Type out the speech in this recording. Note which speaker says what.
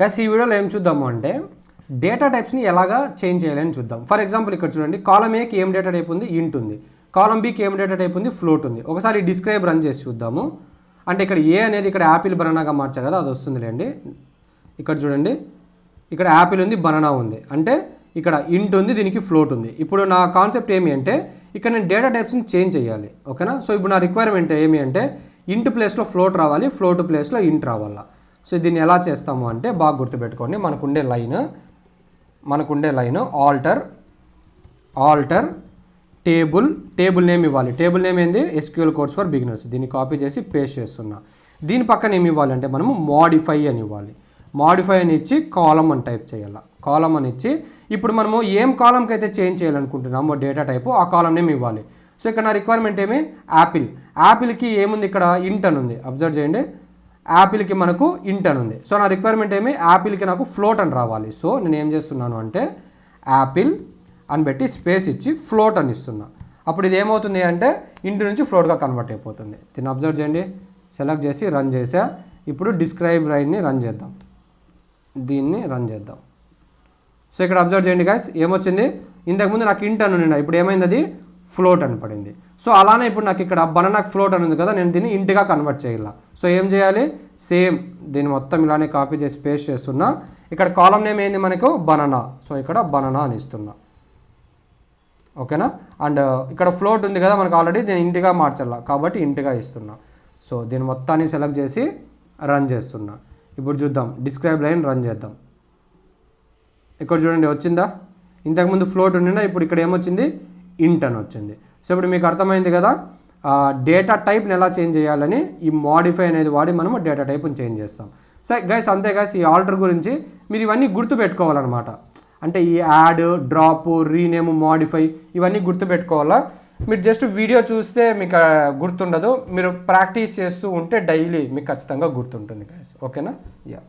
Speaker 1: Guys ఈ వీడియోలో ఏం చూద్దాము అంటే డేటా టైప్స్ని ఎలాగా చేంజ్ చేయాలని చూద్దాం. ఫర్ ఎగ్జాంపుల్ ఇక్కడ చూడండి, కాలం ఏకి ఏం డేటా టైప్ ఉంది, ఇంట్ ఉంది. కాలం బికి ఏం డేటా టైప్ ఉంది, ఫ్లోట్ ఉంది. ఒకసారి డిస్క్రైబ్ రన్ చేసి చూద్దాము. అంటే ఇక్కడ ఏ అనేది ఇక్కడ యాపిల్ బనానాగా మార్చా కదా, అది వస్తుందిలేండి. ఇక్కడ చూడండి, ఇక్కడ యాపిల్ ఉంది, బనానా ఉంది. అంటే ఇక్కడ ఇంట్ ఉంది, దీనికి ఫ్లోట్ ఉంది. ఇప్పుడు నా కాన్సెప్ట్ ఏమి అంటే ఇక్కడ నేను డేటా టైప్స్ని చేంజ్ చేయాలి, ఓకేనా. సో ఇప్పుడు నా రిక్వైర్మెంట్ ఏమి అంటే ఇంట్ ప్లేస్లో ఫ్లోట్ రావాలి, ఫ్లోట్ ప్లేస్లో ఇంట్ రావాలా. సో దీన్ని ఎలా చేస్తాము అంటే బాగా గుర్తుపెట్టుకోండి. మనకుండే లైన్ ఆల్టర్ టేబుల్ నేమ్ ఇవ్వాలి. టేబుల్ నేమ్ ఏంది, SQL కోర్స్ ఫర్ బిగినర్స్. దీన్ని కాపీ చేసి పేస్ట్ చేస్తున్నా. దీని పక్కన ఏమి ఇవ్వాలి అంటే మనము మోడిఫై అని ఇవ్వాలి. మోడిఫై అని ఇచ్చి కాలం అని టైప్ చేయాలి. కాలం అని ఇచ్చి ఇప్పుడు మనము ఏం కాలంకి అయితే చేంజ్ చేయాలనుకుంటున్నామో డేటా టైపు ఆ కాలం నేమ్ ఇవ్వాలి. సో ఇక్కడ నా రిక్వైర్మెంట్ ఏమి, యాపిల్కి ఏముంది, ఇక్కడ ఇంట్ అని ఉంది. అబ్జర్వ్ చేయండి, యాపిల్కి మనకు ఇంట్ అని ఉంది. సో నా రిక్వైర్మెంట్ ఏమి, యాపిల్కి నాకు ఫ్లోట్ అని రావాలి. సో నేను ఏం చేస్తున్నాను అంటే యాపిల్ అని పెట్టి స్పేస్ ఇచ్చి ఫ్లోట్ అని ఇస్తున్నా. అప్పుడు ఇది ఏమవుతుంది అంటే ఇంటి నుంచి ఫ్లోట్గా కన్వర్ట్ అయిపోతుంది. దీన్ని అబ్జర్వ్ చేయండి, సెలెక్ట్ చేసి రన్ చేసా. ఇప్పుడు డిస్క్రైబ్ లైన్ని రన్ చేద్దాం, దీన్ని రన్ చేద్దాం. సో ఇక్కడ అబ్జర్వ్ చేయండి గైస్, ఏమొచ్చింది, ఇంతకుముందు నాకు ఇంట్ అని ఉండే, ఇప్పుడు ఏమైంది, అది ఫ్లోట్ అని పడింది. సో అలానే ఇప్పుడు నాకు ఇక్కడ బనానాకు ఫ్లోట్ అని ఉంది కదా, నేను దీన్ని ఇంట్గా కన్వర్ట్ చేయాలి. సో ఏం చేయాలి, సేమ్ దీన్ని మొత్తం ఇలానే కాపీ చేసి పేస్ట్ చేస్తున్నా. ఇక్కడ కాలం నేమ్ ఏంది మనకు, బనానా. సో ఇక్కడ బనానా అని ఇస్తున్నా, ఓకేనా. అండ్ ఇక్కడ ఫ్లోట్ ఉంది కదా మనకు ఆల్రెడీ, దీన్ని ఇంటిగా మార్చాల కాబట్టి ఇంటిగా ఇస్తున్నా. సో దీన్ని మొత్తాన్ని సెలెక్ట్ చేసి రన్ చేస్తున్నా. ఇప్పుడు చూద్దాం, డిస్క్రైబ్ లైన్ రన్ చేద్దాం. ఇక్కడ చూడండి వచ్చిందా, ఇంతకుముందు ఫ్లోట్ ఉండిందా, ఇప్పుడు ఇక్కడ ఏమొచ్చింది, ఇంట్ అని వచ్చింది. సో ఇప్పుడు మీకు అర్థమైంది కదా డేటా టైప్ని ఎలా చేంజ్ చేయాలని. ఈ మోడిఫై అనేది వాడి మనము డేటా టైప్ని చేంజ్ చేస్తాం. సో గైస్ అంతే గైస్, ఈ ఆల్టర్ గురించి మీరు ఇవన్నీ గుర్తుపెట్టుకోవాలన్నమాట. అంటే ఈ యాడ్, డ్రాప్, రీనేమ్, మోడిఫై ఇవన్నీ గుర్తుపెట్టుకోవాలా. మీరు జస్ట్ వీడియో చూస్తే మీకు గుర్తుండదు, మీరు ప్రాక్టీస్ చేస్తూ ఉంటే డైలీ మీకు ఖచ్చితంగా గుర్తుంటుంది గైస్, ఓకేనా. యా.